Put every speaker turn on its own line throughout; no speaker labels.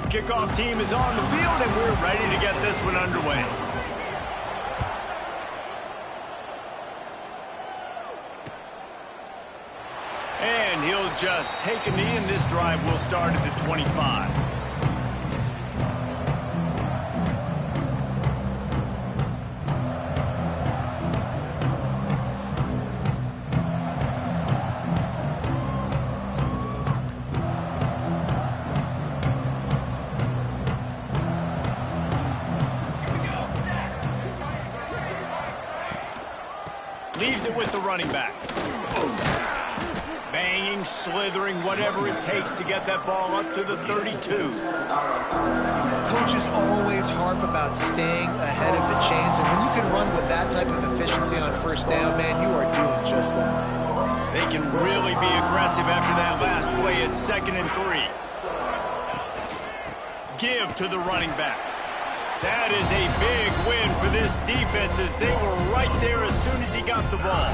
kickoff team is on the field, and we're ready to get this one underway. And he'll just take a knee, and this drive will start at the 25. Leaves it with the running back. Banging, slithering, whatever it takes to get that ball up to the 32.
Coaches always harp about staying ahead of the chains, and when you can run with that type of efficiency on first down, man, you are doing just that.
They can really be aggressive after that last play at 2nd and 3. Give to the running back. That is a big win for this defense as they were right there as soon as he got the ball.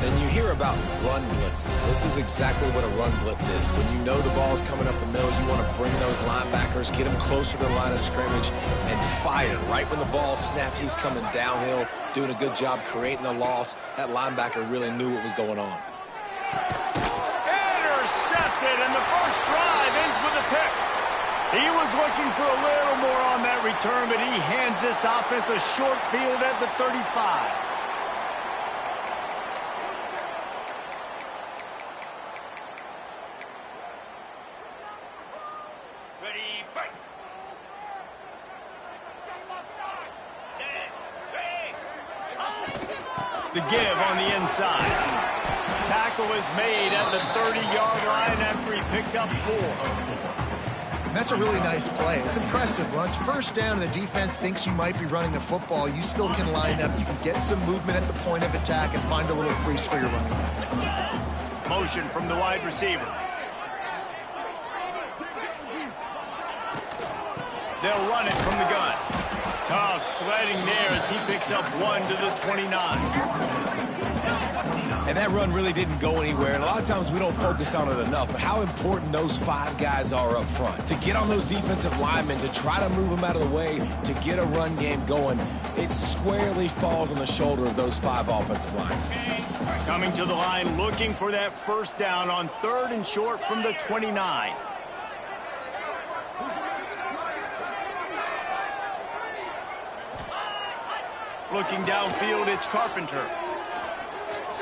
And you hear about run blitzes. This is exactly what a run blitz is. When you know the ball's coming up the middle, you want to bring those linebackers, get them closer to the line of scrimmage, and fire. Right when the ball snapped, he's coming downhill, doing a good job creating the loss. That linebacker really knew what was going on.
Intercepted, and the first drive ends with a pick. He was looking for a little more on that return, but he hands this offense a short field at the 35.
Ready, fight!
The give on the inside. Tackle is made at the 30-yard line after he picked up 4.
That's a really nice play. It's impressive. When it's first down and the defense thinks you might be running the football, you still can line up. You can get some movement at the point of attack and find a little crease for your running back.
Motion from the wide receiver. They'll run it from the gun. Tough sledding there as he picks up 1 to the 29.
And that run really didn't go anywhere, and a lot of times we don't focus on it enough, but how important those 5 guys are up front. To get on those defensive linemen, to try to move them out of the way, to get a run game going, it squarely falls on the shoulder of those 5 offensive linemen.
Coming to the line, looking for that first down on 3rd and short from the 29. Looking downfield, it's Carpenter.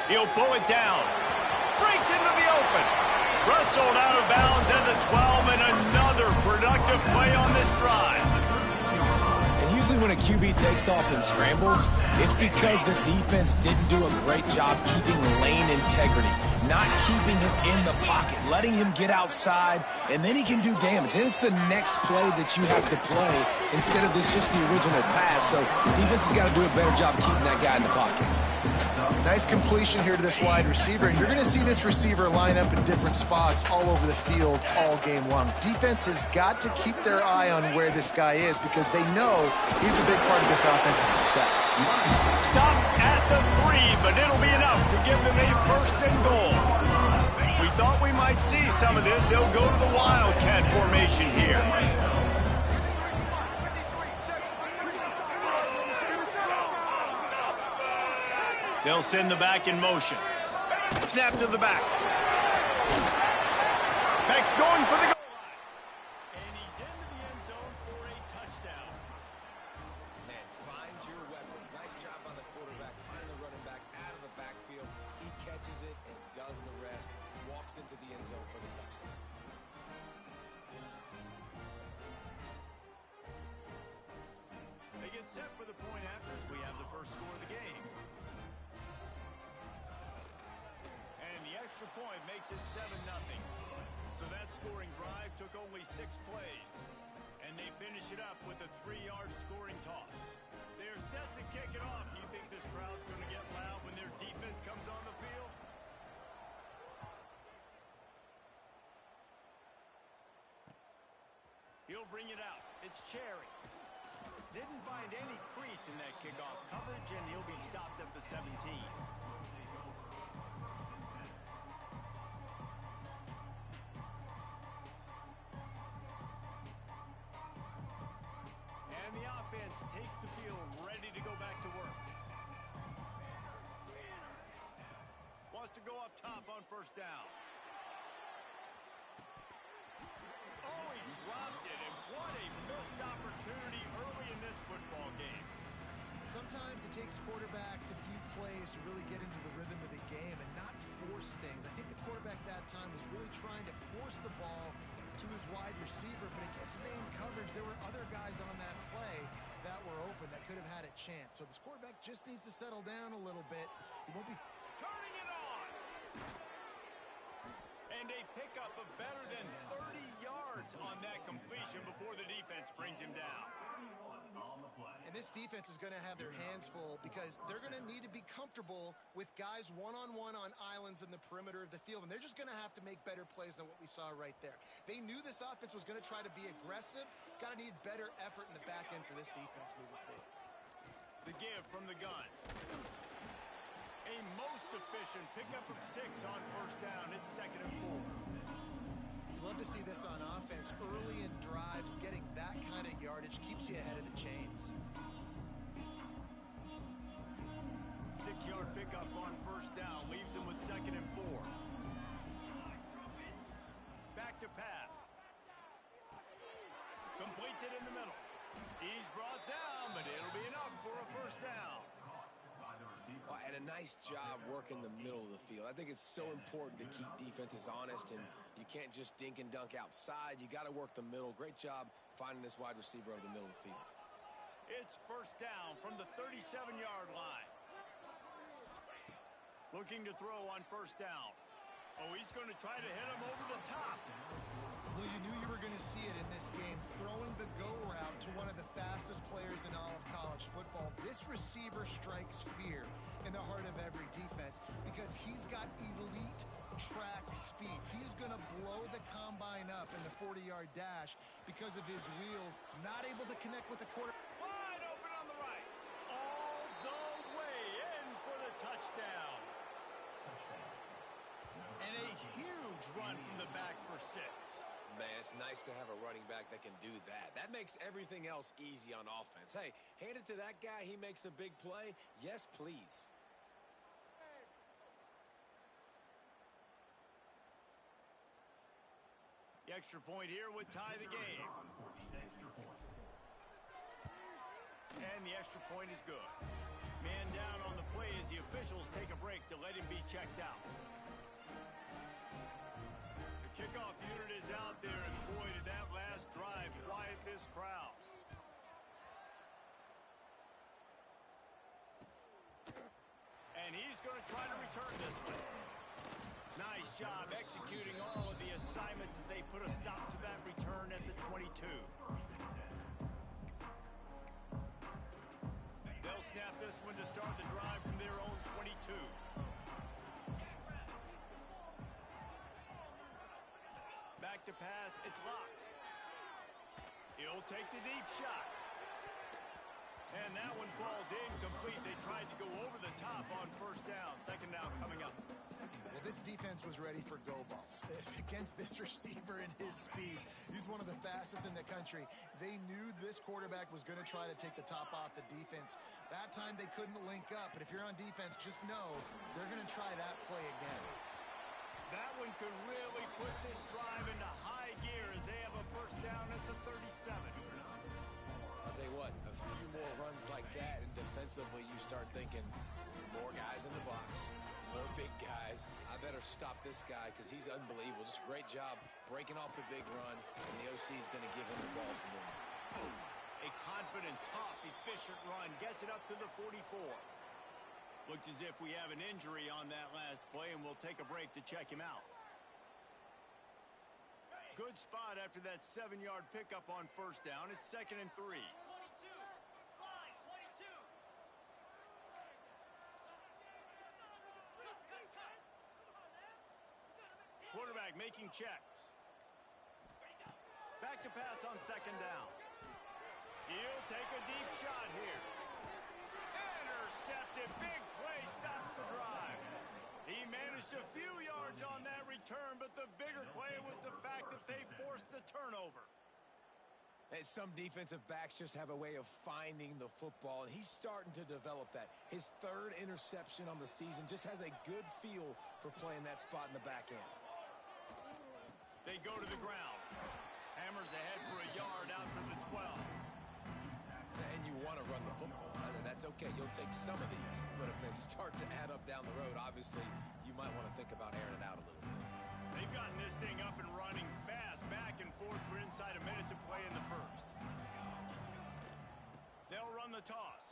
He'll pull it down. Breaks into the open. Wrestled out of bounds at the 12, and another productive play on this drive.
And usually when a QB takes off and scrambles, it's because the defense didn't do a great job keeping lane integrity, not keeping him in the pocket, letting him get outside, and then he can do damage. And it's the next play that you have to play instead of this just the original pass. So defense has got to do a better job keeping that guy in the pocket.
Nice completion here to this wide receiver, and you're going to see this receiver line up in different spots all over the field all game long. Defense has got to keep their eye on where this guy is because they know he's a big part of this offense's success.
Stop at the 3, but it'll be enough to give them a 1st and goal. We thought we might see some of this. They'll go to the Wildcat formation here. They'll send the back in motion. Snap to the back. Back's going for the goal line. And he's into the end zone for a touchdown.
Man, find your weapons. Nice job by the quarterback. Find the running back out of the backfield. He catches it and does the rest. Walks into the end zone for the touchdown.
They get set for the point after as we have the first score of the game. Extra point makes it 7-0. So that scoring drive took only 6 plays. And they finish it up with a 3-yard scoring toss. They're set to kick it off. You think this crowd's going to get loud when their defense comes on the field? He'll bring it out. It's Cherry. Didn't find any crease in that kickoff coverage, and he'll be stopped at the 17. defense takes the field ready to go back to work. Wants to go up top on first down. Oh, he dropped it, and what a missed opportunity early in this football game.
Sometimes it takes quarterbacks a few plays to really get into the rhythm of the game and not force things. I think the quarterback that time was really trying to force the ball to his wide receiver, but against man coverage, there were other guys on that play that were open that could have had a chance. So this quarterback just needs to settle down a little bit. He won't be
turning it on. And a pickup of better than 30 yards on that completion before the defense brings him down.
And this defense is going to have their hands full because they're going to need to be comfortable with guys one-on-one on islands in the perimeter of the field, and they're just going to have to make better plays than what we saw right there. They knew this offense was going to try to be aggressive. Got to need better effort in the back end for this defense moving forward.
The give from the gun. A most efficient pickup of 6 on first down. It's 2nd and 4.
Love to see this on offense. Early in drives, getting that kind of yardage keeps you ahead of the chains.
6-yard pickup on first down leaves them with 2nd and 4. Back to pass. Completes it in the middle. He's brought down, but it'll be enough for a first down.
And a nice job working the middle of the field. I think it's so important to keep defenses honest, and you can't just dink and dunk outside. You got to work the middle. Great job finding this wide receiver over the middle of the field.
It's first down from the 37-yard line. Looking to throw on first down. Oh, he's going to try to hit him over the top.
Well, you knew you were going to see it in this game, throwing the go route to one of the fastest players in all of college football. This receiver strikes fear in the heart of every defense because he's got elite track speed. He's going to blow the combine up in the 40-yard dash because of his wheels, not able to connect with the quarterback.
Wide open on the right. All the way in for the touchdown. And a huge run from the back for 6.
Man, it's nice to have a running back that can do that. That makes everything else easy on offense. Hey, hand it to that guy. He makes a big play. Yes, please.
The extra point here would tie the game. And the extra point is good. Man down on the play as the officials take a break to let him be checked out. Kickoff unit is out there, and boy, did that last drive quiet this crowd. And he's going to try to return this one. Nice job executing all of the assignments as they put a stop to that return at the 22. They'll snap this one to start the drive from their own 22. Back to pass, it's locked. He'll take the deep shot. And that one falls incomplete. They tried to go over the top on first down. 2nd down coming up.
Well, this defense was ready for go balls against this receiver and his speed. He's one of the fastest in the country. They knew this quarterback was going to try to take the top off the defense. That time they couldn't link up, but if you're on defense, just know they're going to try that play again.
That one could really put this drive into high gear as they have a first down at the 37.
I'll tell you what, a few more runs like that, and defensively you start thinking, more guys in the box, more big guys. I better stop this guy because he's unbelievable. Just a great job breaking off the big run, and the OC is going to give him the ball some more.
A confident, tough, efficient run gets it up to the 44. Looks as if we have an injury on that last play, and we'll take a break to check him out. Good spot after that 7-yard pickup on first down. It's 2nd and 3. 22. Slide, 22. Quarterback making checks. Back to pass on 2nd down. He'll take a deep shot here. Intercepted. Big play stops the drive. He managed a few yards on that return, but the bigger play was the fact that they forced the turnover.
And some defensive backs just have a way of finding the football, and he's starting to develop that. His third interception on the season, just has a good feel for playing that spot in the back end.
They go to the ground. Hammers ahead for a yard out to the 12.
And you want to run the football. That's okay. You'll take some of these. But if they start to add up down the road, obviously, you might want to think about airing it out a little bit.
They've gotten this thing up and running fast, back and forth. We're inside a minute to play in the first. They'll run the toss.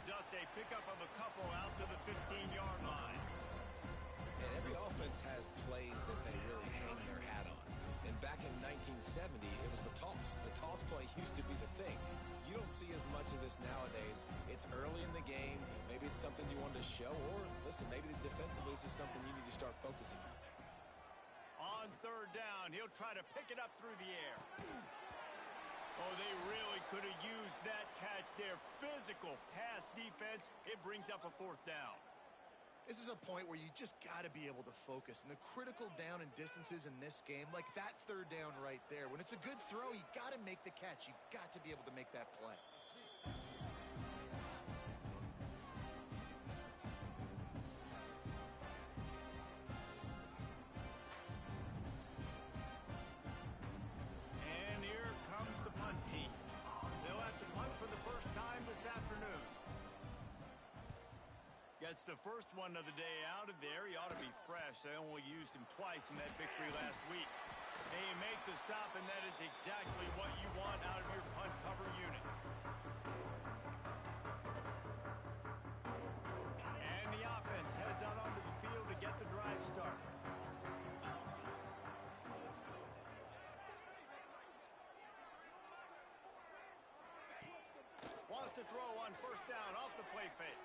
Just a pickup of a couple out to the 15-yard line.
And every offense has plays that they really hang their hat on. And back in 1970, it was the toss. The toss play used to be the thing. You don't see as much of this nowadays. It's early in the game. Maybe it's something you wanted to show. Or, listen, maybe defensively this is something you need to start focusing on.
On third down, he'll try to pick it up through the air. Oh, they really could have used that catch there. Physical pass defense. It brings up a fourth down.
This is a point where you just got to be able to focus. And the critical down and distances in this game, like that third down right there, when it's a good throw, you got to make the catch. You've got to be able to make that play.
And here comes the punt team. They'll have to punt for the first time this afternoon. Gets the first one of the day out of there. He ought to be fresh. They only used him twice in that victory last week. They make the stop, and that is exactly what you want out of your punt cover unit. And the offense heads out onto the field to get the drive started. Wants to throw on first down off the play fake.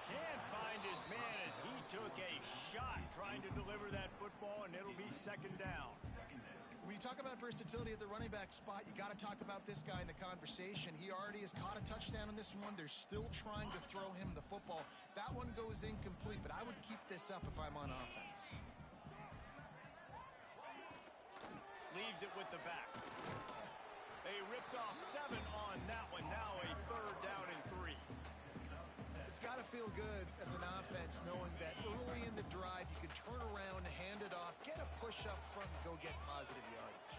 Can't find his man as he took a shot trying to deliver that football, and it'll be second down.
When you talk about versatility at the running back spot, you got to talk about this guy in the conversation. He already has caught a touchdown on this one. They're still trying to throw him the football. That one goes incomplete, but I would keep this up if I'm on offense.
Leaves it with the back. They ripped off 7 on that one. Now a third down and 3.
It's got to feel good as an offense knowing that early in the drive you can turn around, hand it off, get a push up front, and go get positive yardage.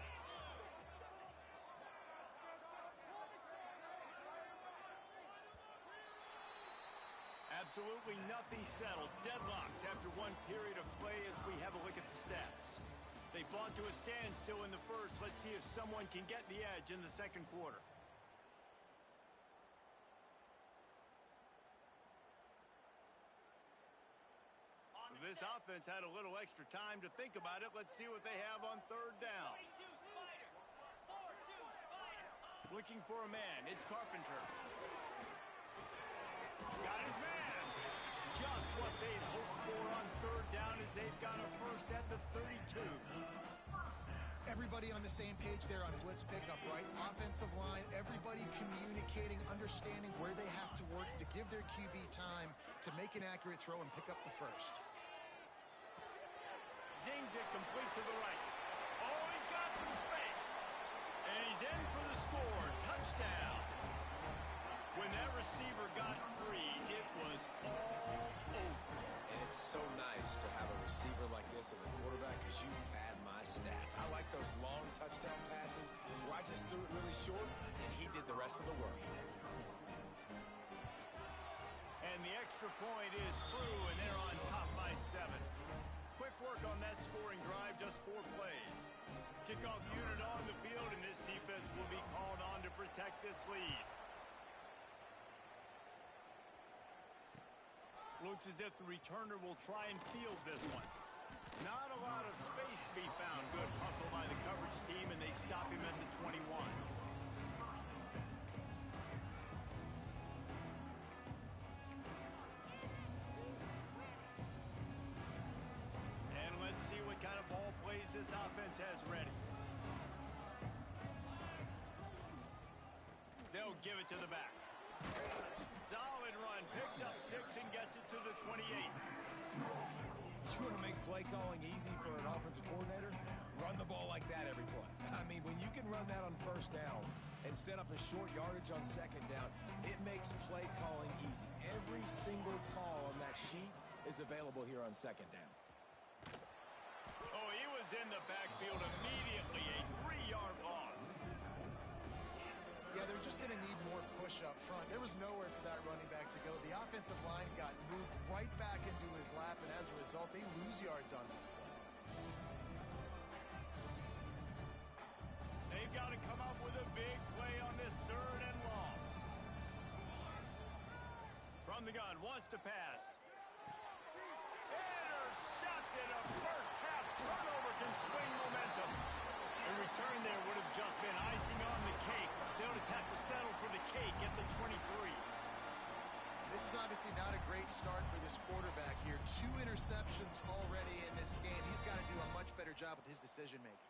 Absolutely nothing settled. Deadlocked after one period of play as we have a look at the stats. They fought to a standstill in the first. Let's see if someone can get the edge in the second quarter. This offense had a little extra time to think about it. Let's see what they have on third down. Looking for a man. It's Carpenter. Got his man. Just what they'd hoped for on third down as they've got a first at the 32.
Everybody on the same page there on blitz pickup, right? Offensive line, everybody communicating, understanding where they have to work to give their QB time to make an accurate throw and pick up the first.
Zings it complete to the right. Oh, he's got some space. And he's in for the score. Touchdown. When that receiver got free, it was all over.
And it's so nice to have a receiver like this as a quarterback because you pad my stats. I like those long touchdown passes where I just threw it really short and he did the rest of the work.
And the extra point is true, and they're on top by 7. Quick work on that scoring drive, just 4 plays. Kickoff unit on the field, and this defense will be called on to protect this lead. Looks as if the returner will try and field this one. Not a lot of space to be found. Good hustle by the coverage team, and they stop him at the 21. And let's see what kind of ball plays this offense has ready. They'll give it to the back. Solid run, picks up 6 and gets it to the 28.
You want to make play calling easy for an offensive coordinator? Run the ball like that every play. I mean, when you can run that on first down and set up a short yardage on second down, it makes play calling easy. Every single call on that sheet is available here on second down.
Oh, he was in the backfield immediately. A 3-yard loss.
Yeah, they're just going to need more push up front. There was nowhere for that running back to go. The offensive line got moved right back into his lap, and as a result, they lose yards on that play.
They've got to come up with a big play on this 3rd and long. From the gun, wants to pass. Intercepted. A first-half turnover can swing momentum. A return there would have just been icing on the cake. They'll just have to settle for the cake at the 23.
This is obviously not a great start for this quarterback here. 2 interceptions already in this game. He's got to do a much better job with his decision-making.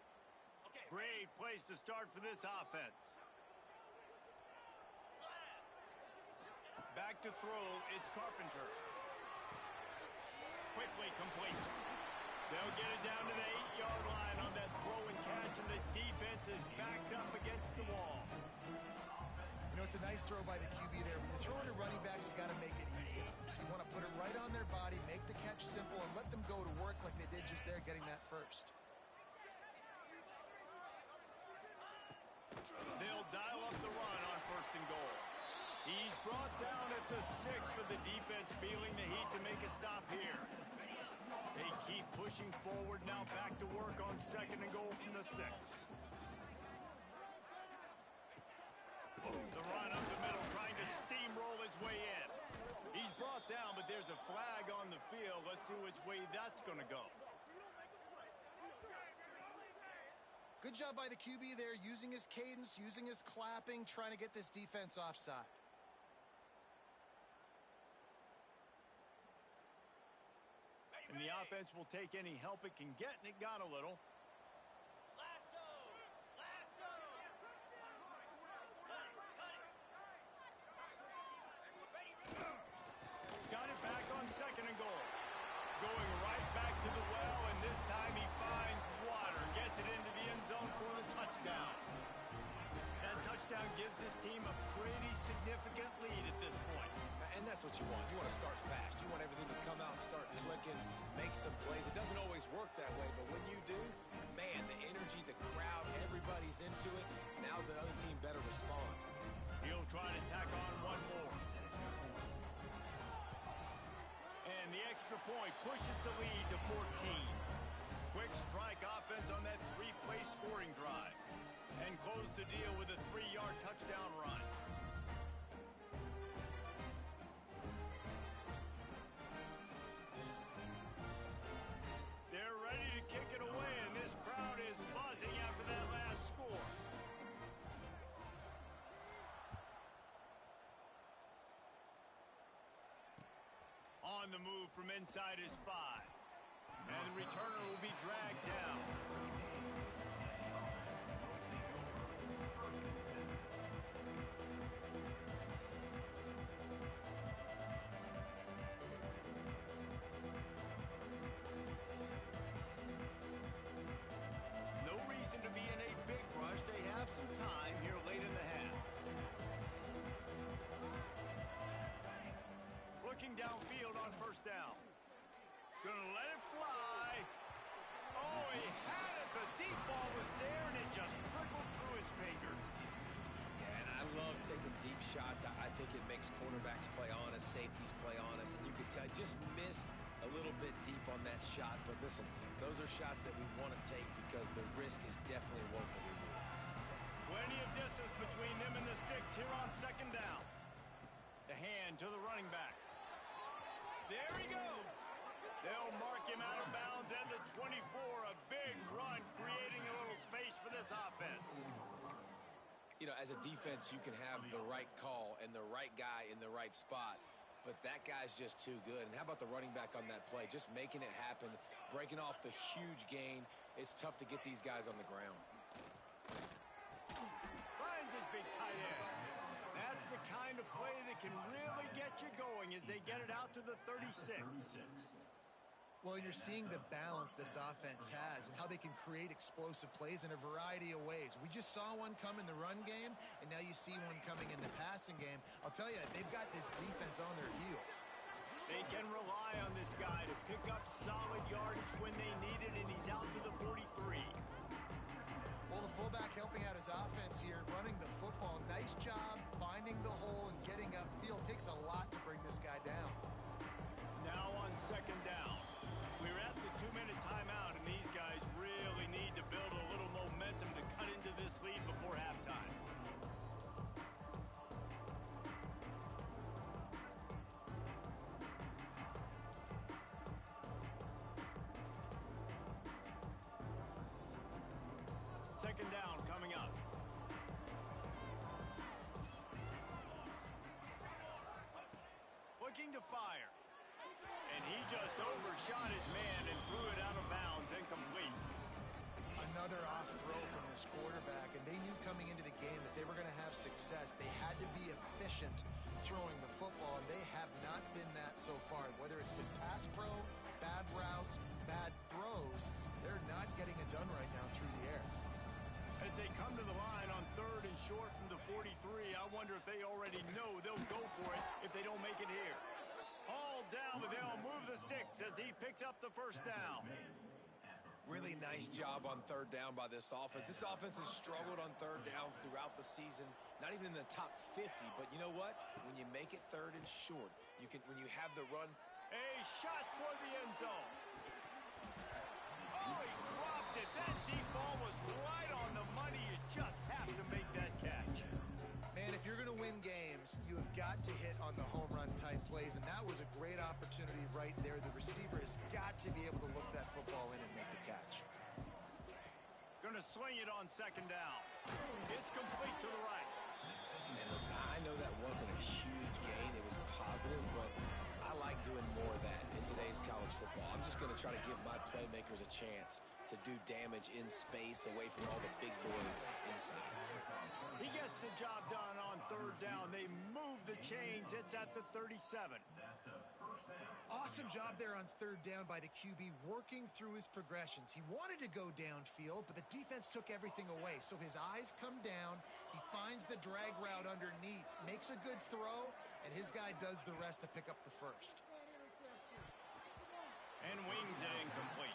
Great place to start for this offense. Back to throw, it's Carpenter. Quickly complete. They'll get it down to the 8-yard line on that throw and catch, and the defense is backed up against the wall.
You know, it's a nice throw by the QB there. When you're throwing to running backs, you got to make it easy. So you want to put it right on their body, make the catch simple, and let them go to work like they did just there, getting that first.
They'll dial up the run on 1st and goal. He's brought down at the 6, but the defense feeling the heat to make a stop here. They keep pushing forward now, back to work on 2nd and goal from the 6. The run up the middle, trying to steamroll his way in. He's brought down, but there's a flag on the field. Let's see which way that's going to go.
Good job by the QB there, using his cadence, using his clapping, trying to get this defense offside.
And the offense will take any help it can get, and it got a little. Got it back on 2nd and goal. Going right back to the well, and this time he finds water. Gets it into the end zone for a touchdown. That touchdown gives his team a pretty significant lead at this point.
And that's what you want. You want to start fast. You want everything to come out and start clicking, make some plays. It doesn't always work that way, but when you do, man, the energy, the crowd, everybody's into it. Now the other team better respond.
He'll try to tack on one more. And the extra point pushes the lead to 14. Quick strike offense on that 3-play scoring drive. And close the deal with a 3-yard touchdown run. They're ready to kick it away, and this crowd is buzzing after that last score. On the move from inside his 5. And the returner will be dragged down. No reason to be in a big rush. They have some time here late in the half. Looking downfield on 1st down. Gonna let it fly. Oh, he had it. The deep ball was there, and it just trickled through his fingers.
Yeah, and I love taking deep shots. I think it makes cornerbacks play honest, safeties play honest, and you can tell just missed a little bit deep on that shot. But listen, those are shots that we want to take because the risk is definitely worth the reward.
Plenty of distance between them and the sticks here on 2nd down. The hand to the running back. There he goes. They'll mark him out of bounds at the 24. A big run, creating a little space for this offense.
You know, as a defense, you can have the right call and the right guy in the right spot, but that guy's just too good. And how about the running back on that play? Just making it happen, breaking off the huge gain. It's tough to get these guys on the ground.
Finds his big tight end. That's the kind of play that can really get you going as they get it out to the 36.
Well, you're seeing the balance this offense has and how they can create explosive plays in a variety of ways. We just saw one come in the run game, and now you see one coming in the passing game. I'll tell you, they've got this defense on their heels.
They can rely on this guy to pick up solid yardage when they need it, and he's out to the 43.
Well, the fullback helping out his offense here, running the football. Nice job finding the hole and getting upfield. Takes a lot to bring this guy down.
Now on second down. We're at the 2-minute timeout, and these guys really need to build a little momentum to cut into this lead before halftime. Second down coming up. Looking to fire. And he just overshot his man and threw it out of bounds, incomplete.
Another off throw from this quarterback, and they knew coming into the game that they were going to have success. They had to be efficient throwing the football, and they have not been that so far. Whether it's been pass pro, bad routes, bad throws, they're not getting it done right now through the air.
As they come to the line on 3rd and short from the 43, I wonder if they already know they'll go for it if they don't make it here. All down, but they'll move the sticks as he picks up the first down.
Really nice job on 3rd down by this offense. This offense has struggled on 3rd downs throughout the season. Not even in the top 50, but you know what? When you make it 3rd and short, you can. When you have the run.
A shot toward the end zone. Oh, he dropped it. That deep ball was right on the money. You just have to make that catch.
Man, if you're going to win games, you have got to hit on the home run type plays, and that was a great opportunity right there. The receiver has got to be able to look that football in and make the catch.
Going to swing it on second down. It's complete to the right.
And listen, I know that wasn't a huge gain. It was positive, but I like doing more of that in today's college football. I'm just going to try to give my playmakers a chance to do damage in space away from all the big boys inside.
He gets the job done on 3rd down. They move the chains. It's at the 37.
Awesome job there on 3rd down by the QB, working through his progressions. He wanted to go downfield, but the defense took everything away. So his eyes come down. He finds the drag route underneath, makes a good throw, and his guy does the rest to pick up the first.
And wings it incomplete.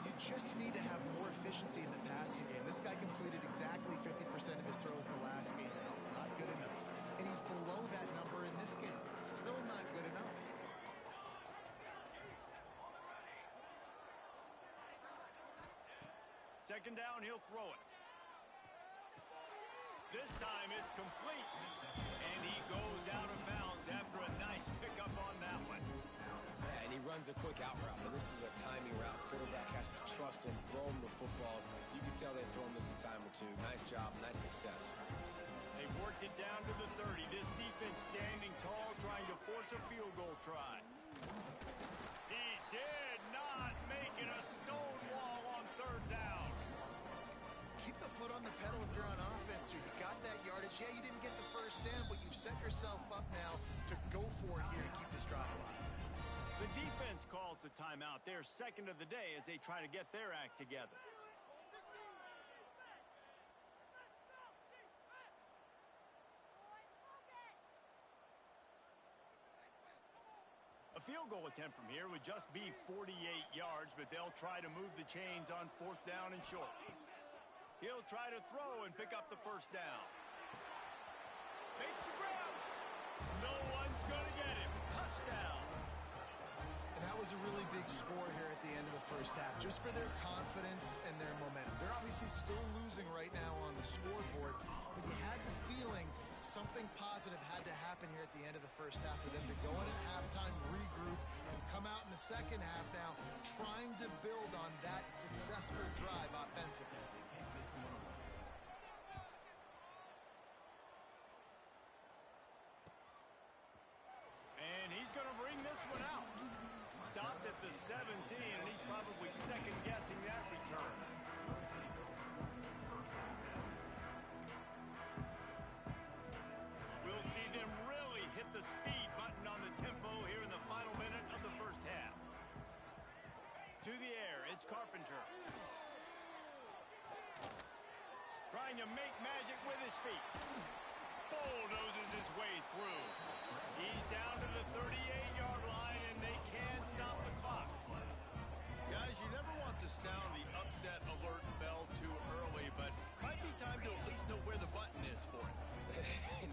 You just need to have more efficiency in the passing game. This guy completed exactly 50% of his throws the last game. Not good enough. And he's below that number in this game. Still not good enough.
Second down, he'll throw it. This time it's complete. And he goes out of bounds after a nice pickup on that one.
Yeah, and he runs a quick out route. And this is a timing route. Quarterback has to trust him, throw him the football. You can tell they've thrown this a time or two. Nice job, nice success.
They've worked it down to the 30. This defense standing tall, trying to force a field goal try. He did not make it a stone wall on 3rd down.
Keep the foot on the pedal if you're on offense here. You got that yardage. Yeah, you didn't get the first down, but you've set yourself up now to go for it here and keep this drive alive.
The defense calls the timeout. They're second of the day as they try to get their act together. A field goal attempt from here would just be 48 yards, but they'll try to move the chains on 4th down and short. He'll try to throw and pick up the first down. Makes the grab. No one's going to get him. Touchdown.
And that was a really big score here at the end of the first half, just for their confidence and their momentum. They're obviously still losing right now on the scoreboard, but you had the feeling something positive had to happen here at the end of the first half for them to go in at halftime, regroup, and come out in the second half now trying to build on that successful drive offensively.
And he's going to bring this one out. Stopped at the 17, and he's probably second-guessing that return. We'll see them really hit the speed button on the tempo here in the final minute of the first half. the air, it's Carpenter. Trying to make magic with his feet. Bulldozes his way through. He's down to the 38-yard line, and they can't stop the clock. Guys, you never want to sound the upset alert bell too early, but might be time to at least know where the button is for it.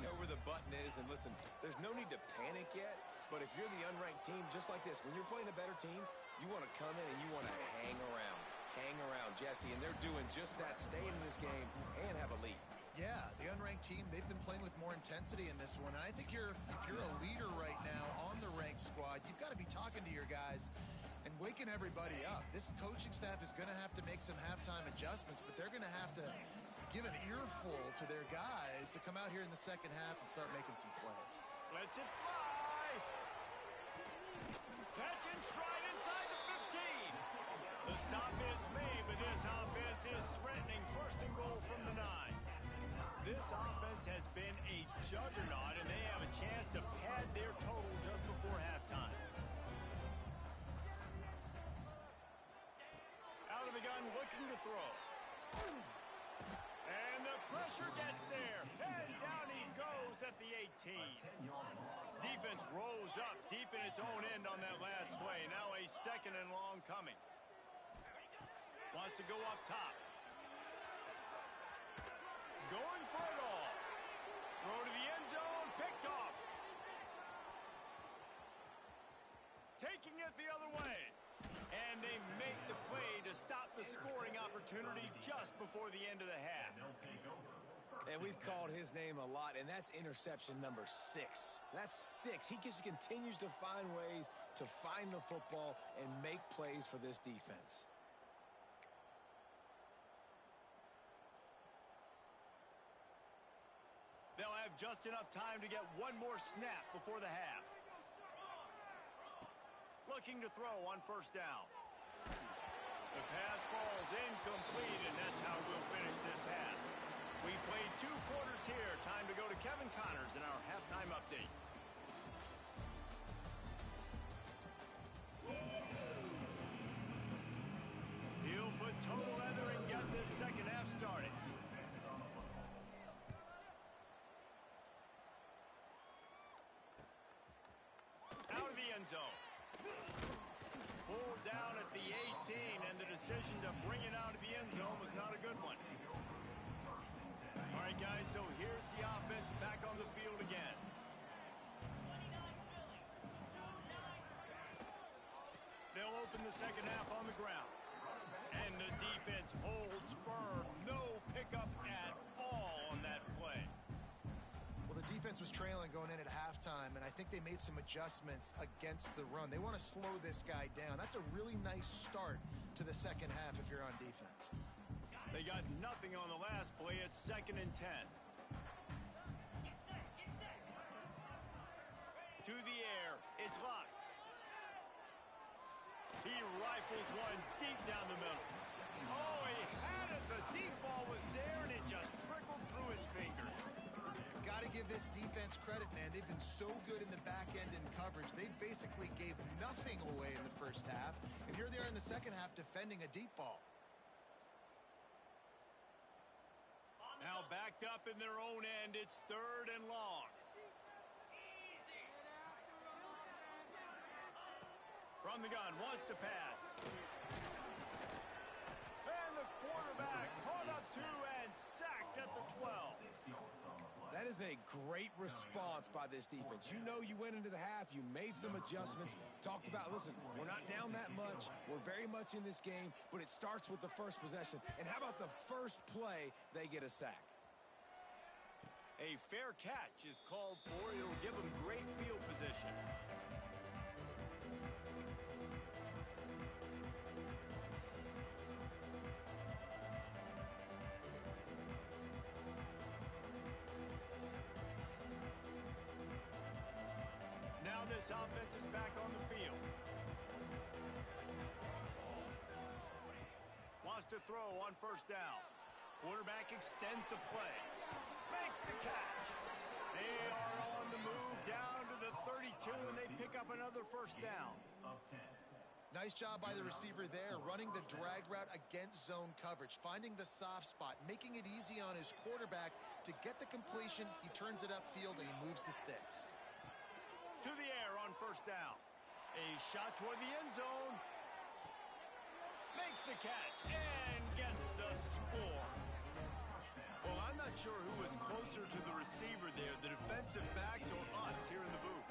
Know where the button is, and listen, there's no need to panic yet, but if you're the unranked team, just like this, when you're playing a better team, you want to come in and you want to hang around, Jesse, and they're doing just that, staying in this game and have a lead.
Yeah, the unranked team, they've been playing with more intensity in this one, and I think if you're a leader right now on the ranked squad, you've got to be talking to your guys and waking everybody up. This coaching staff is going to have to make some halftime adjustments, but they're going to have to give an earful to their guys to come out here in the second half and start making some plays.
Lets it fly. Catch and stride inside the 15. The stop is made, but this offense is threatening. First and goal from the 9. This offense has been a juggernaut, and they have a chance to pad their total just before halftime. Out of the gun, looking to throw. And the pressure gets there. And down he goes at the 18. Defense rose up deep in its own end on that last play. Now a second and long coming. Wants to go up top. Going for it all. Throw to the end zone. Picked off. Taking it the other way. And they make the play to stop the scoring opportunity just before the end of the half.
And we've called his name a lot, and that's interception number 6. That's 6. He just continues to find ways to find the football and make plays for this defense.
They'll have just enough time to get one more snap before the half. Looking to throw on first down. The pass falls incomplete, and that's how we'll finish this half. We played 2 quarters here. Time to go to Kevin Connors in our halftime update. He'll put total leather and get this second half started. Out of the end zone. Pulled down at the 18, and the decision to bring it out of the end zone was not a good one. All right, guys, so here's the offense back on the field again. They'll open the second half on the ground. And the defense holds firm. No pickup at all on that play.
Well, the defense was trailing going in at halftime, and I think they made some adjustments against the run. They want to slow this guy down. That's a really nice start to the second half if you're on defense.
They got nothing on the last play. It's 2nd and 10. To the air. It's locked. He rifles one deep down the middle. Oh, he had it. The deep ball was there, and it just trickled through his fingers.
Got to give this defense credit, man. They've been so good in the back end in coverage. They basically gave nothing away in the first half, and here they are in the second half defending a deep ball.
Now backed up in their own end. It's 3rd and long. From the gun, wants to pass. And the quarterback caught up to and sacked at the 12.
That is a great response by this defense. You know you went into the half, you made some adjustments, talked about, listen, we're not down that much, we're very much in this game, but it starts with the first possession. And how about the first play, they get a sack?
A fair catch is called for. It'll give them great field position. Now this offense is back on the field. Wants to throw on first down. Quarterback extends the play. Makes the catch. They are on the move down to the 32, and they pick up another first down.
Nice job by the receiver there, running the drag route against zone coverage, finding the soft spot, making it easy on his quarterback to get the completion. He turns it upfield, and he moves the sticks.
To the air on first down. A shot toward the end zone. Makes the catch and gets the score. Well, I'm not sure who was closer to the receiver there, the defensive backs or us here in the booth.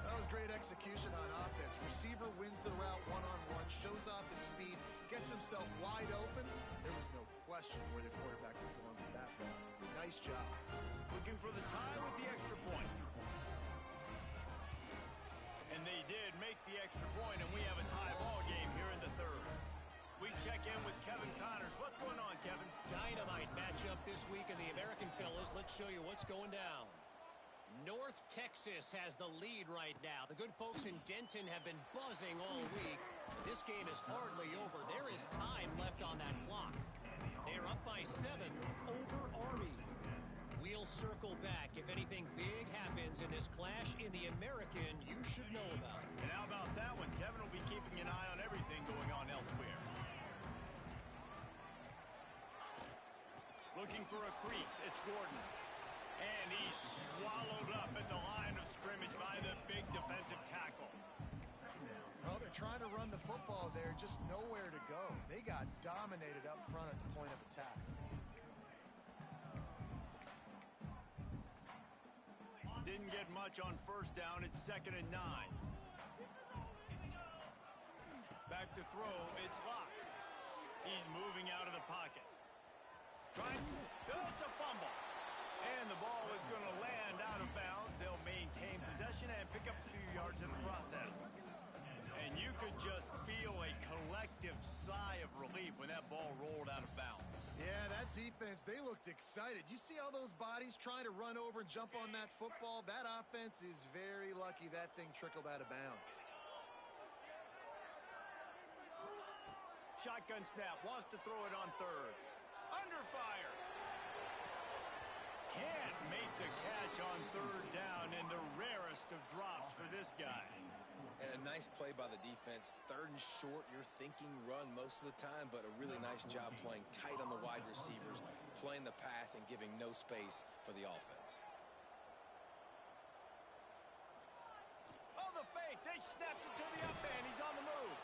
That was great execution on offense. Receiver wins the route one-on-one, shows off his speed, gets himself wide open. There was no question where the quarterback was going with that ball. Nice job.
Looking for the tie with the extra point. And they did make the extra point, and we have a tie ball game here in the third. We check in with Kevin Connors. What's going on, Kevin?
Dynamite matchup this week in the American, fellas. Let's show you what's going down. North Texas has the lead right now. The good folks in Denton have been buzzing all week. This game is hardly over. There is time left on that clock. They're up by 7 over Army. We'll circle back. If anything big happens in this clash in the American, you should know about it.
And how about that one? Kevin will be keeping an eye on everything going on elsewhere. Looking for a crease. It's Gordon. And he's swallowed up at the line of scrimmage by the big defensive tackle.
Well, they're trying to run the football there, just nowhere to go. They got dominated up front at the point of attack.
Didn't get much on first down. It's 2nd and 9. Back to throw. It's Locke. He's moving out of the pocket. Trying. Oh, it's a fumble. And the ball is going to land out of bounds. They'll maintain possession and pick up a few yards in the process. And you could just feel a collective sigh of relief when that ball rolled out of bounds.
Yeah, that defense, they looked excited. You see all those bodies trying to run over and jump on that football? That offense is very lucky that thing trickled out of bounds.
Shotgun snap, wants to throw it on third. Under fire. Can't make the catch on third down, and the rarest of drops for this guy.
And a nice play by the defense. 3rd and short, you're thinking run most of the time, but a really nice job playing tight on the wide receivers, playing the pass and giving no space for the offense.
Oh, the fake. They snapped it to the up end. He's on the move.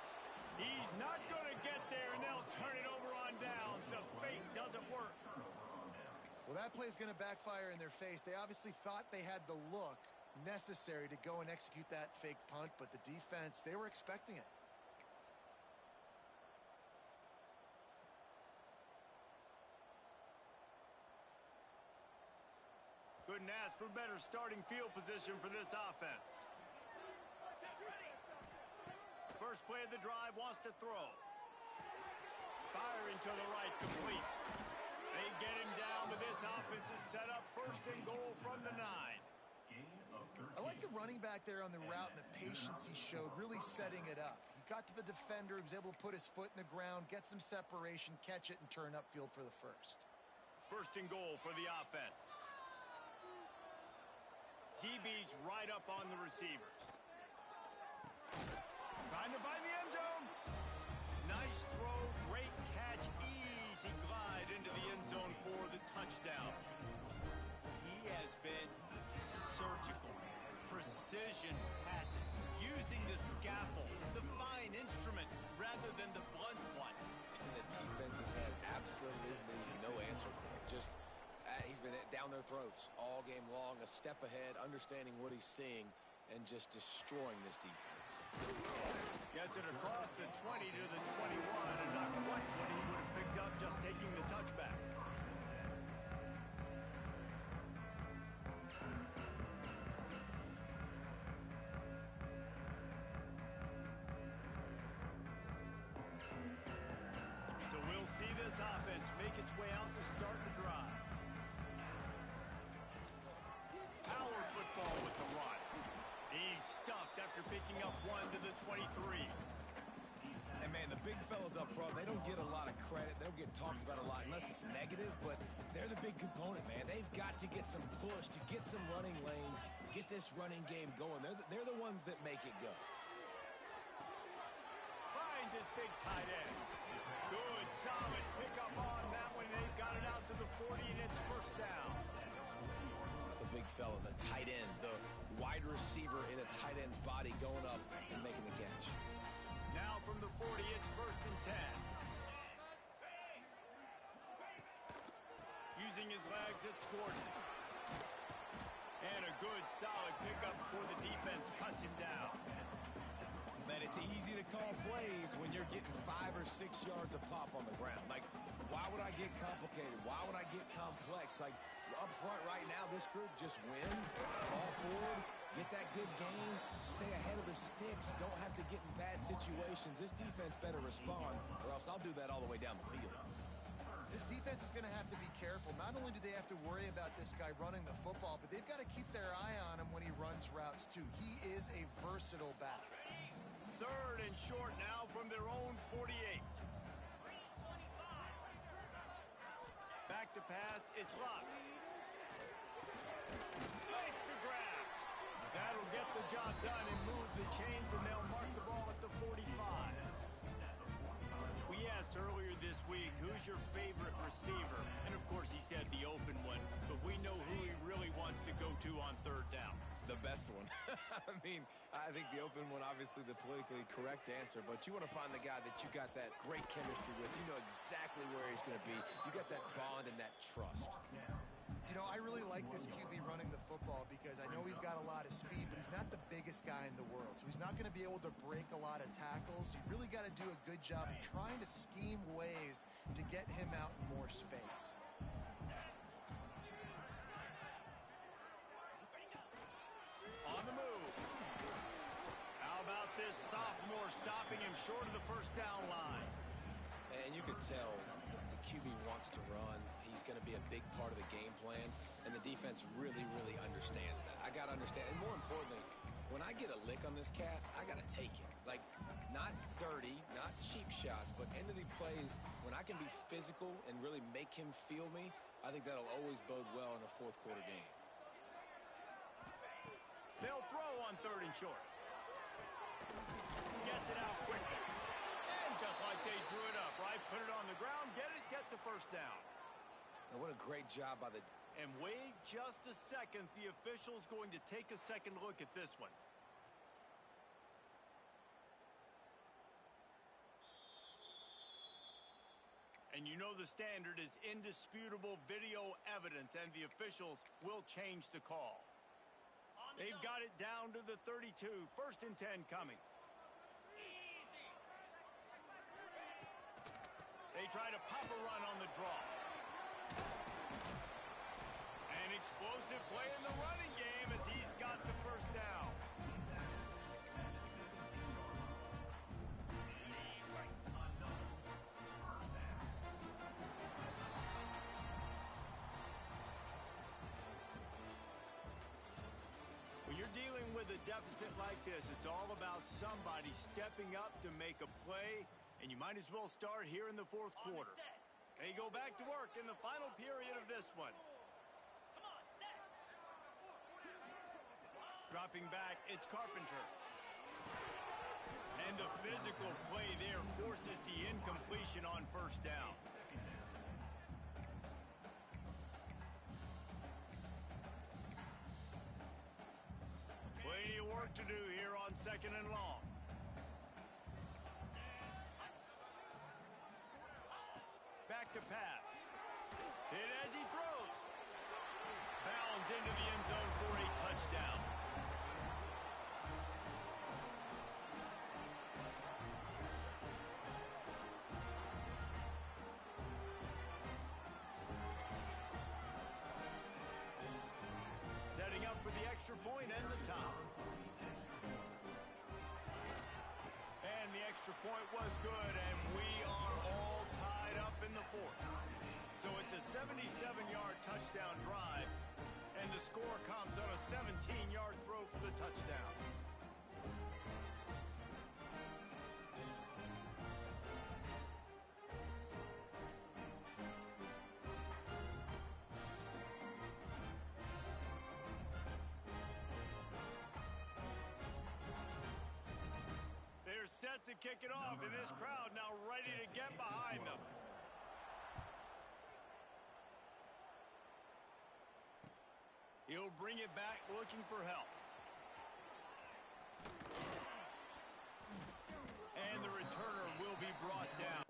He's not going to get there, and they'll turn it over on downs. The fake doesn't work.
Well, that play's going to backfire in their face. They obviously thought they had the look necessary to go and execute that fake punt, but the defense, they were expecting it.
Couldn't ask for better starting field position for this offense. First play of the drive, wants to throw. Firing to the right, complete. They get him down, but this offense is set up 1st and goal from the 9.
I like the running back there on the route and the patience he showed, really setting it up. He got to the defender, he was able to put his foot in the ground, get some separation, catch it, and turn upfield for the first.
1st and goal for the offense. DB's right up on the receivers. Trying to find the end zone. Nice throw, great catch, easy glide into the end zone for the touchdown. He has been surgical, precision passes, using the scalpel, the fine instrument, rather than the blunt one.
And the defense has had absolutely no answer for it. Just, he's been down their throats all game long, a step ahead, understanding what he's seeing, and just destroying this defense.
Gets it across the 20 to the 21, and not quite what he would have picked up just taking the touchback. So we'll see this offense make its way out to start the drive. Power football with the run. He's stuffed after picking up 1 to the 23.
And, man, the big fellas up front, they don't get a lot of credit. They don't get talked about a lot unless it's negative, but they're the big component, man. They've got to get some push, to get some running lanes, get this running game going. They're the ones that make it go.
this big tight end. Good, solid pickup on that one. They've got it out to the 40, and it's first down.
The big fella, the tight end, the wide receiver in a tight end's body going up and making the catch.
Now from the 40, it's first and 10. Using his legs, it's Gordon. And a good, solid pickup before the defense cuts him down.
Man, it's easy to call plays when you're getting 5 or 6 yards a pop on the ground. Like, why would I get complicated? Why would I get complex? Like, up front right now, this group just win, fall forward, get that good gain, stay ahead of the sticks, don't have to get in bad situations. This defense better respond, or else I'll do that all the way down the field.
This defense is going to have to be careful. Not only do they have to worry about this guy running the football, but they've got to keep their eye on him when he runs routes, too. He is a versatile back.
Third and short now from their own 48. Back to pass, it's Locke. Makes the grab. That'll get the job done and move the chains, and they'll mark the ball at the 45. We asked earlier this week, who's your favorite receiver? And of course he said the open one, but we know who he really wants to go to on third down.
The best one. I mean, I think the open one, obviously the politically correct answer, but you want to find the guy that you got that great chemistry with. You know exactly where he's going to be. You got that bond and that trust.
You know, I really like this QB running the football because I know he's got a lot of speed, but he's not the biggest guy in the world. So he's not going to be able to break a lot of tackles. You really got to do a good job of trying to scheme ways to get him out in more space.
On the move. How about this sophomore stopping him short of the first down line?
And you can tell the QB wants to run. He's going to be a big part of the game plan, and the defense really, really understands that. I got to understand, and more importantly, when I get a lick on this cat, I got to take it. Like, not dirty, not cheap shots, but end of the plays, when I can be physical and really make him feel me, I think that'll always bode well in a fourth quarter game.
They'll throw on third and short. Gets it out quickly. And just like they drew it up, right? Put it on the ground, get the first down.
And what a great job by the...
And wait just a second. The official's going to take a second look at this one. And you know the standard is indisputable video evidence, and the officials will change the call. They've got it down to the 32. First and 10 coming. They try to pop a run on the draw. An explosive play in the running game as he's got the first down. When you're dealing with a deficit like this, it's all about somebody stepping up to make a play, and you might as well start here in the fourth quarter. They go back to work in the final period of this one. Dropping back, it's Carpenter. And the physical play there forces the incompletion on first down. Plenty of work to do here on second and long. Back to pass. Hit as he throws. Bounds into the end zone for a touchdown. Setting up for the extra point and the top. And the extra point was good, and we are all tied up in the fourth. So it's a 77-yard touchdown drive, and the score comes on a 17-yard throw for the touchdown. set to kick it off, and this crowd now ready to get behind them. He'll bring it back looking for help. And the returner will be brought down.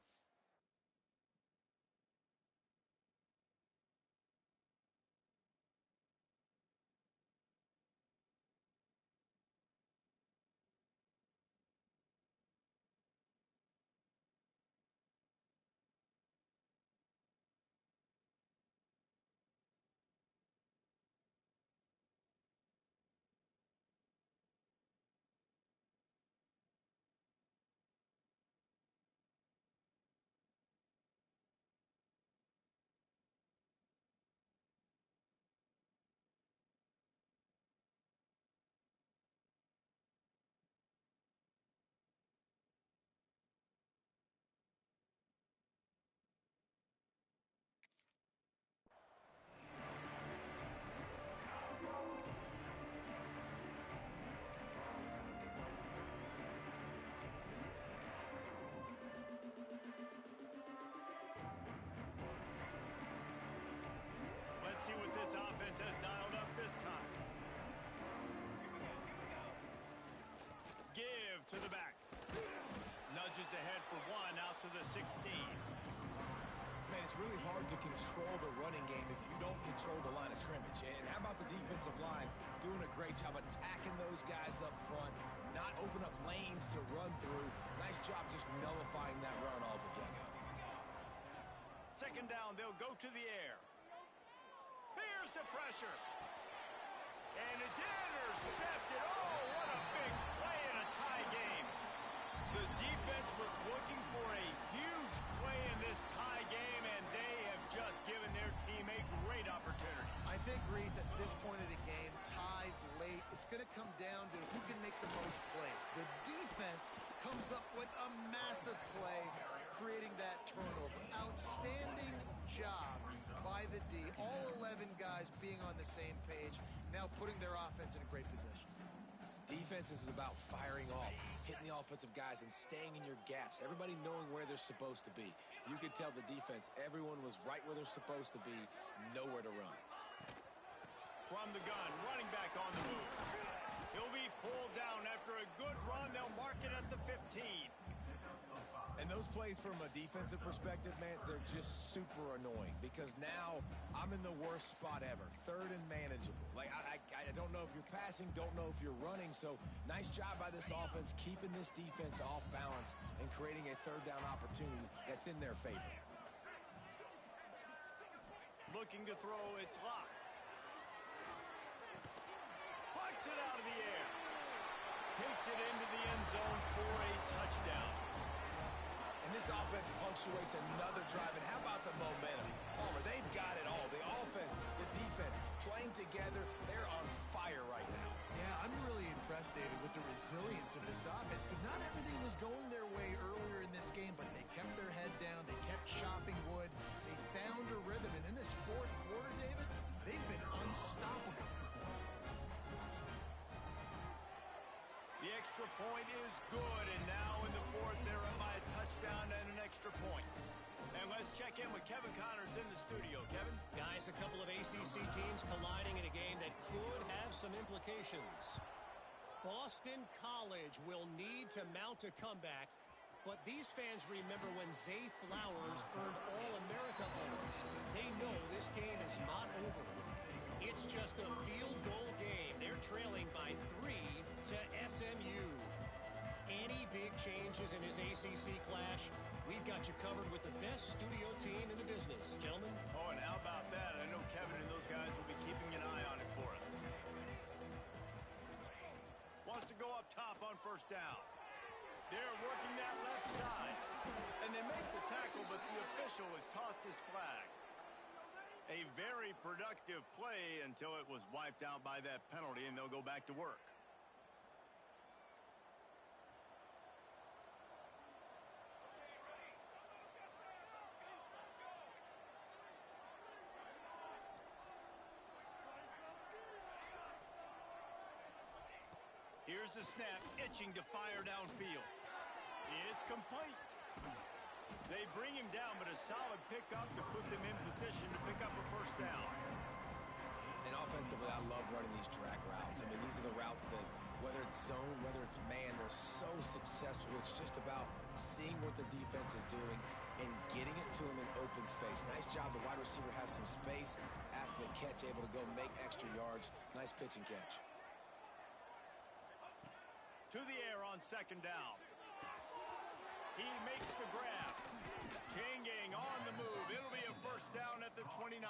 See what this offense has dialed up this time. Give to the back. Nudges ahead for one out to the 16.
Man, it's really hard to control the running game if you don't control the line of scrimmage. And how about the defensive line doing a great job attacking those guys up front, not open up lanes to run through. Nice job just nullifying that run altogether.
Second down, they'll go to the air. Here's the pressure. And it's intercepted. Oh, what a big play in a tie game. The defense was looking for a huge play in this tie game, and they have just given their team a great opportunity.
I think, Reese, at this point of the game, tied late, it's going to come down to who can make the most plays. The defense comes up with a massive play, creating that turnover. Outstanding job by the D. All 11 guys being on the same page, now putting their offense in a great position.
Defense is about firing off, hitting the offensive guys, and staying in your gaps. Everybody knowing where they're supposed to be. You could tell the defense, everyone was right where they're supposed to be, nowhere to run.
From the gun, running back on the move. He'll be pulled down after a good run. They'll mark it at the 15.
And those plays from a defensive perspective, man, they're just super annoying because now I'm in the worst spot ever, third and manageable. Like, I don't know if you're passing, don't know if you're running, so nice job by this offense keeping this defense off balance and creating a third down opportunity that's in their favor.
Looking to throw, it's locked. Plucks it out of the air. Takes it into the end zone for a touchdown.
And this offense punctuates another drive. And how about the momentum? Palmer, they've got it all. The offense, the defense, playing together. They're on fire right now.
Yeah, I'm really impressed, David, with the resilience of this offense because not everything was going their way earlier in this game, but they kept their head down. They kept chopping wood. They found a rhythm. And in this fourth quarter, David, they've been unstoppable.
The extra point is good, and now in the fourth, they're up by a touchdown and an extra point. And let's check in with Kevin Connors in the studio. Kevin?
Guys, a couple of ACC teams colliding in a game that could have some implications. Boston College will need to mount a comeback, but these fans remember when Zay Flowers earned All-America honors. They know this game is not over. It's just a field goal game. They're trailing by 3 to SMU. Any big changes in his ACC clash, we've got you covered with the best studio team in the business. Gentlemen?
Oh, and how about that? I know Kevin and those guys will be keeping an eye on it for us. Wants to go up top on first down. They're working that left side. And they make the tackle, but the official has tossed his flag. A very productive play until it was wiped out by that penalty, and they'll go back to work. Here's the snap, itching to fire downfield. It's complete. They bring him down, but a solid pickup to put them in position to pick up a first down.
And offensively, I love running these drag routes. I mean, these are the routes that, whether it's zone, whether it's man, they're so successful. It's just about seeing what the defense is doing and getting it to him in open space. Nice job. The wide receiver has some space after the catch, able to go make extra yards. Nice pitch and catch.
To the air on second down. He makes the grab. Changing on the move. It'll be a first down at the 29.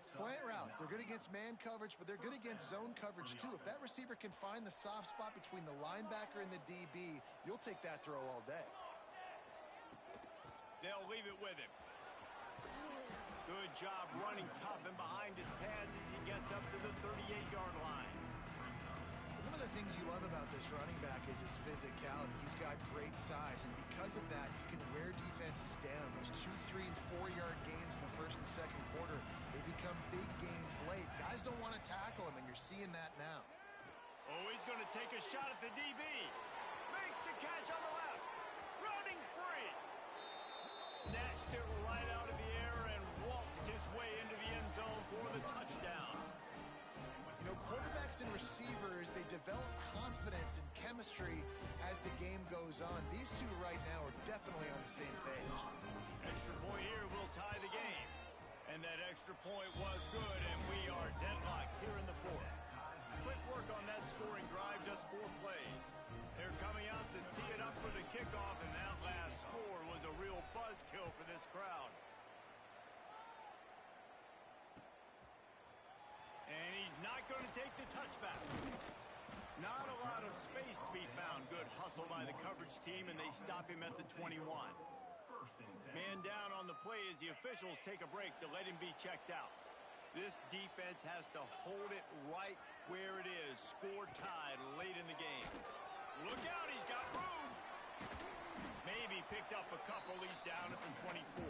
Slant routes, they're good against man coverage, but they're good against zone coverage too. If that receiver can find the soft spot between the linebacker and the DB, you'll take that throw all day.
They'll leave it with him. Good job running tough and behind his pads as he gets up to the 38-yard line.
One of the things you love about this running back is his physicality. He's got great size, and because of that, he can wear defenses down. Those 2, 3, and 4-yard gains in the first and second quarter, they become big gains late. Guys don't want to tackle him, and you're seeing that now.
Oh, he's going to take a shot at the DB. Makes the catch on the left. Running free. Snatched it right out of the air and waltzed his way into the end zone for the touchdown.
You know, quarterbacks and receivers, they develop confidence and chemistry as the game goes on. These two right now are definitely on the same page.
Extra point here will tie the game. And that extra point was good, and we are deadlocked here in the fourth. Quick work on that scoring drive, just 4 plays. They're coming out to tee it up for the kickoff, and that last score was a real buzzkill for this crowd. And he's not going to take the touchback. Not a lot of space to be found. Good hustle by the coverage team, and they stop him at the 21. Man down on the play as the officials take a break to let him be checked out. This defense has to hold it right where it is. Score tied late in the game. Look out, he's got room. Maybe picked up a couple. He's down at the 24.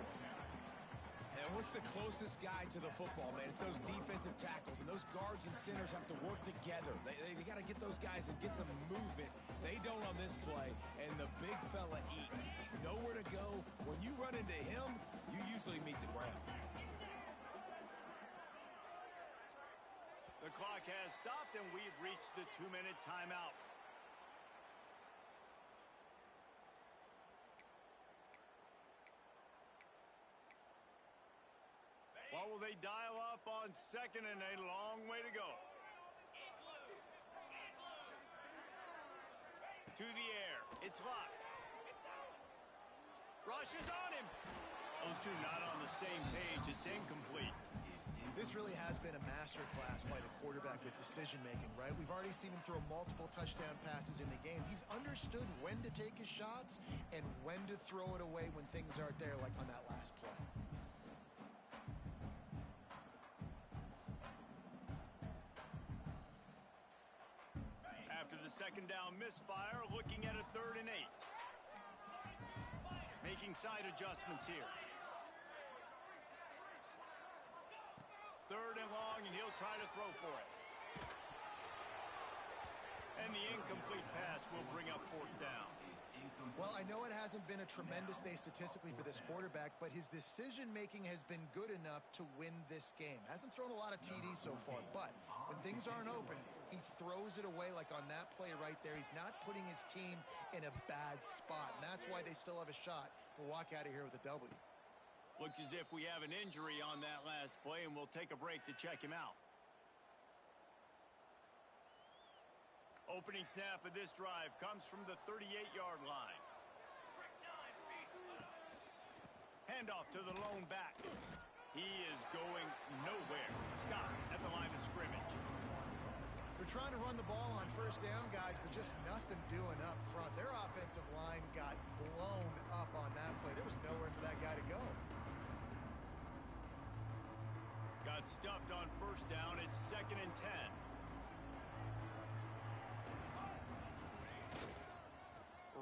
And what's the closest guy to the football, man? It's those defensive tackles, and those guards and centers have to work together. They got to get those guys and get some movement. They don't on this play, and the big fella eats. Nowhere to go. When you run into him, you usually meet the ground.
The clock has stopped, and we've reached the 2-minute timeout. What will they dial up on second, and a long way to go? To the air. It's locked. Rushes on him. Those two not on the same page. It's incomplete.
This really has been a masterclass by the quarterback with decision-making, right? We've already seen him throw multiple touchdown passes in the game. He's understood when to take his shots and when to throw it away when things aren't there, like on that last play.
After the second down misfire, looking at a 3rd and 8. Making side adjustments here. 3rd and long, and he'll try to throw for it. And the incomplete pass will bring up 4th down.
Well, I know it hasn't been a tremendous day statistically for this quarterback, but his decision-making has been good enough to win this game. Hasn't thrown a lot of TDs so far, but when things aren't open, he throws it away like on that play right there. He's not putting his team in a bad spot, and that's why they still have a shot to walk out of here with a W.
Looks as if we have an injury on that last play, and we'll take a break to check him out. Opening snap of this drive comes from the 38-yard line. Handoff to the lone back. He is going nowhere. Stop at the line of scrimmage.
They're trying to run the ball on first down, guys, but just nothing doing up front. Their offensive line got blown up on that play. There was nowhere for that guy to go.
Got stuffed on first down. It's 2nd and 10.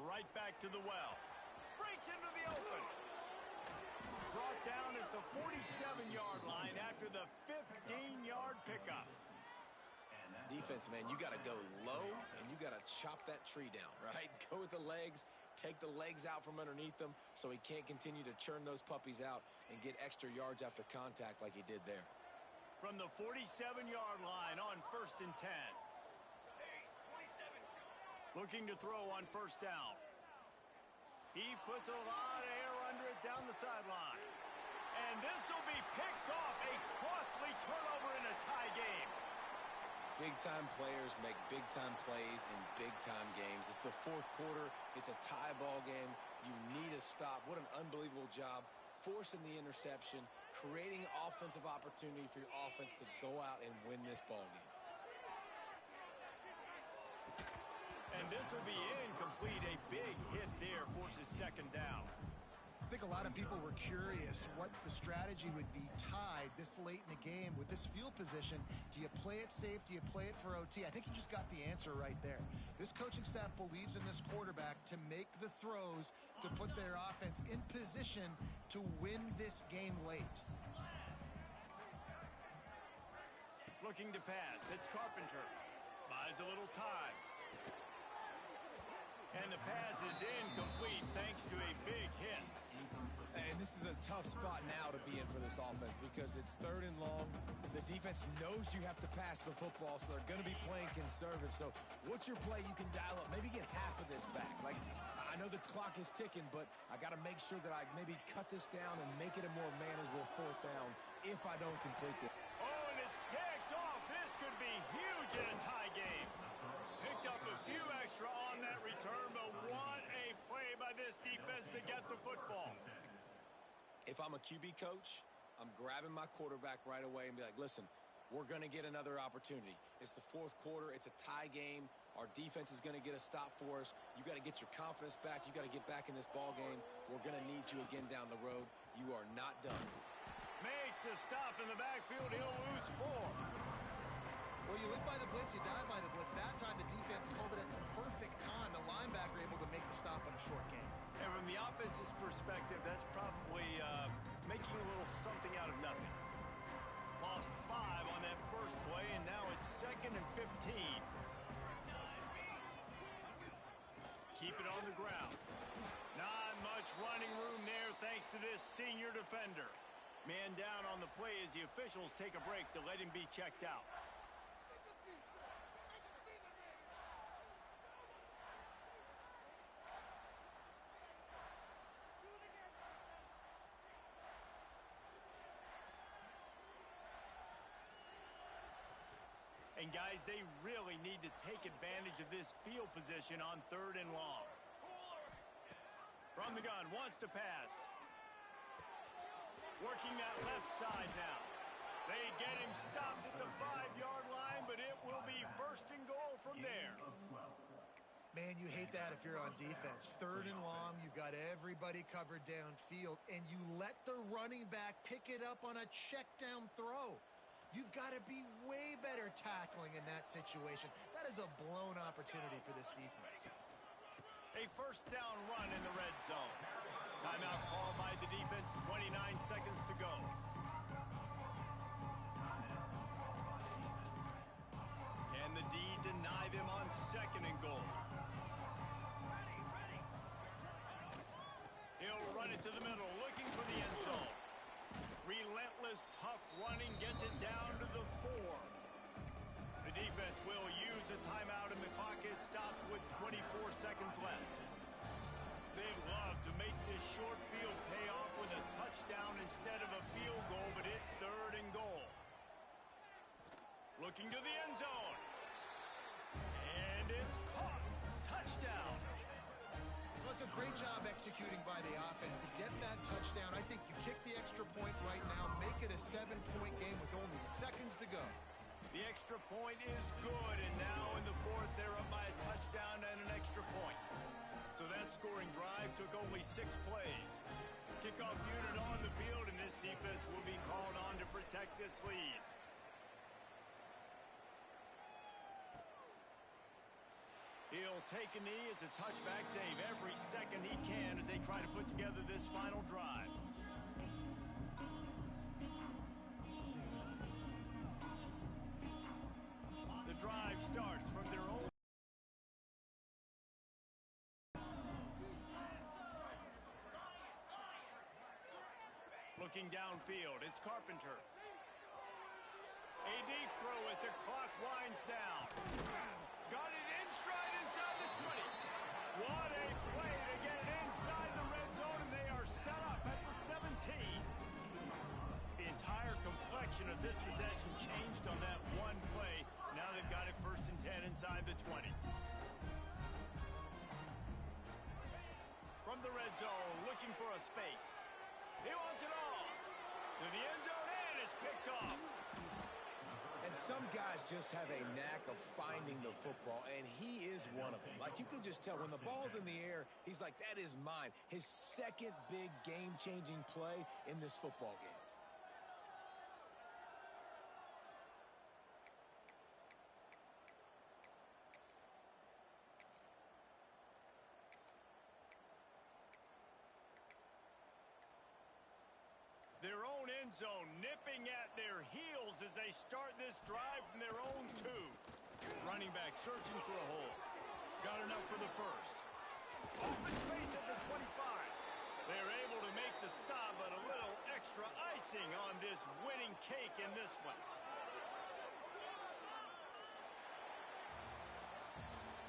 Right back to the well. Breaks into the open. Brought down at the 47-yard line after the 15-yard pickup.
Defense, man, you got to go low, and you got to chop that tree down, right? Go with the legs, take the legs out from underneath him so he can't continue to churn those puppies out and get extra yards after contact like he did there.
From the 47-yard line on 1st and 10. Looking to throw on 1st down. He puts a lot of air under it down the sideline. And this will be picked off. A costly turnover in a tie game.
Big-time players make big-time plays in big-time games. It's the 4th quarter. It's a tie ball game. You need a stop. What an unbelievable job forcing the interception, creating offensive opportunity for your offense to go out and win this ball game.
And this will be incomplete. A big hit there forces 2nd down.
I think a lot of people were curious what the strategy would be tied this late in the game with this field position. Do you play it safe? Do you play it for OT? I think you just got the answer right there. This coaching staff believes in this quarterback to make the throws to put their offense in position to win this game late.
Looking to pass. It's Carpenter. Buys a little time. And the pass is incomplete thanks to a big hit.
And this is a tough spot now to be in for this offense because it's 3rd and long. The defense knows you have to pass the football, so they're going to be playing conservative. So what's your play you can dial up? Maybe get half of this back. Like, I know the clock is ticking, but I got to make sure that I maybe cut this down and make it a more manageable 4th down if I don't complete it.
Oh, and it's picked off. This could be huge in a tie game. Picked up a few extra on that return, but what a play by this defense to get the football.
If I'm a QB coach, I'm grabbing my quarterback right away and be like, listen, we're going to get another opportunity. It's the 4th quarter. It's a tie game. Our defense is going to get a stop for us. You got to get your confidence back. You got to get back in this ball game. We're going to need you again down the road. You are not done.
Makes a stop in the backfield. He'll lose 4.
Well, you live by the blitz, you die by the blitz. That time the defense called it at the perfect time. The linebacker able to make the stop on a short game.
And from the offense's perspective, that's probably making a little something out of nothing. Lost 5 on that first play, and now it's 2nd and 15. Keep it on the ground. Not much running room there thanks to this senior defender. Man down on the play as the officials take a break to let him be checked out. And guys, they really need to take advantage of this field position on 3rd and long. From the gun, wants to pass. Working that left side now. They get him stopped at the 5-yard line, but it will be 1st and goal from there.
Man, you hate that if you're on defense. 3rd and long, you've got everybody covered downfield, and you let the running back pick it up on a check down throw. You've got to be way better tackling in that situation. That is a blown opportunity for this defense.
A 1st down run in the red zone. Timeout called by the defense, 29 seconds to go. Can the D deny them on 2nd and goal? He'll run it to the middle, looking for the end zone. Relentless, tough running gets it down to the 4. The defense will use a timeout, and the clock is stopped with 24 seconds left. They'd love to make this short field pay off with a touchdown instead of a field goal, but it's 3rd and goal. Looking to the end zone. And it's caught. Touchdown.
Well, it's a great job executing by the offense to get that touchdown. I think you kick the extra point right now, make it a 7-point game with only seconds to go.
The extra point is good, and now in the 4th, they're up by a touchdown and an extra point. So that scoring drive took only 6 plays. Kickoff unit on the field, and this defense will be called on to protect this lead. He'll take a knee. It's a touchback save every second he can as they try to put together this final drive. The drive Looking downfield, it's Carpenter. A deep throw as the clock winds down. Got it in stride inside the 20. What a play to get it inside the red zone, and they are set up at the 17. The entire complexion of this possession changed on that one play. Now they've got it 1st and 10 inside the 20. From the red zone, looking for a space. He wants it all. To the end zone, and it's picked off.
And some guys just have a knack of finding the football, and he is one of them. Like, you can just tell when the ball's in the air, he's like, that is mine. His second big game-changing play in this football game.
Their own end zone nipping at their heels as they start this drive from their own 2. Running back searching for a hole. Got enough for the first. Open space at the 25. They're able to make the stop, but a little extra icing on this winning cake in this one.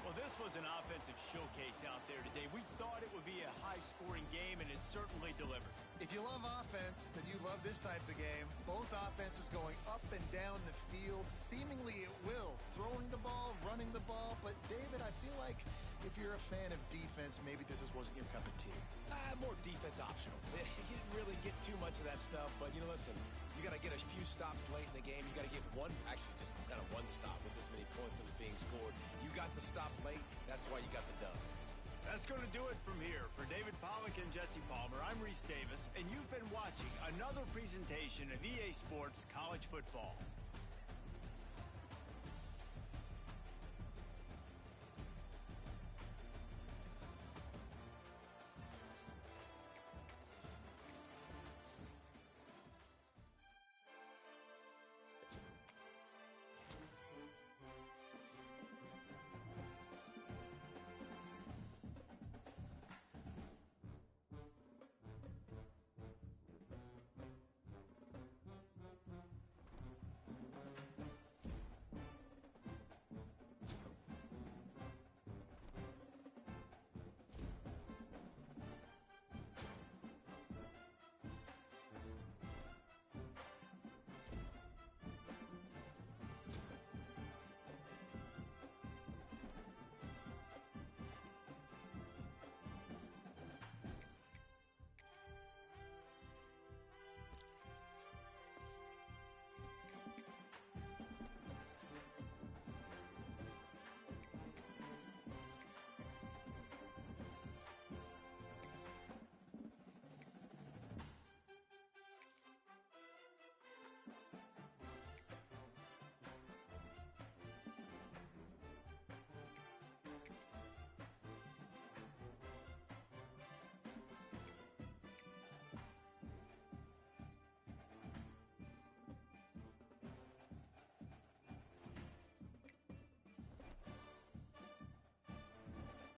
Well, this was an offensive showcase out there today. We thought it would be a high-scoring game, and it certainly delivered.
If you love offense, then you love this type of game. Both offenses going up and down the field, seemingly at will. Throwing the ball, running the ball. But, David, I feel like if you're a fan of defense, maybe this wasn't your cup of tea.
More defense optional. You didn't really get too much of that stuff, but, you know, listen, you got to get a few stops late in the game. You got to get one, actually just kind of one stop with this many points that was being scored. You got the stop late. That's why you got the dub.
That's going to do it from here. For David Pollack and Jesse Palmer, I'm Reese Davis, and you've been watching another presentation of EA Sports College Football.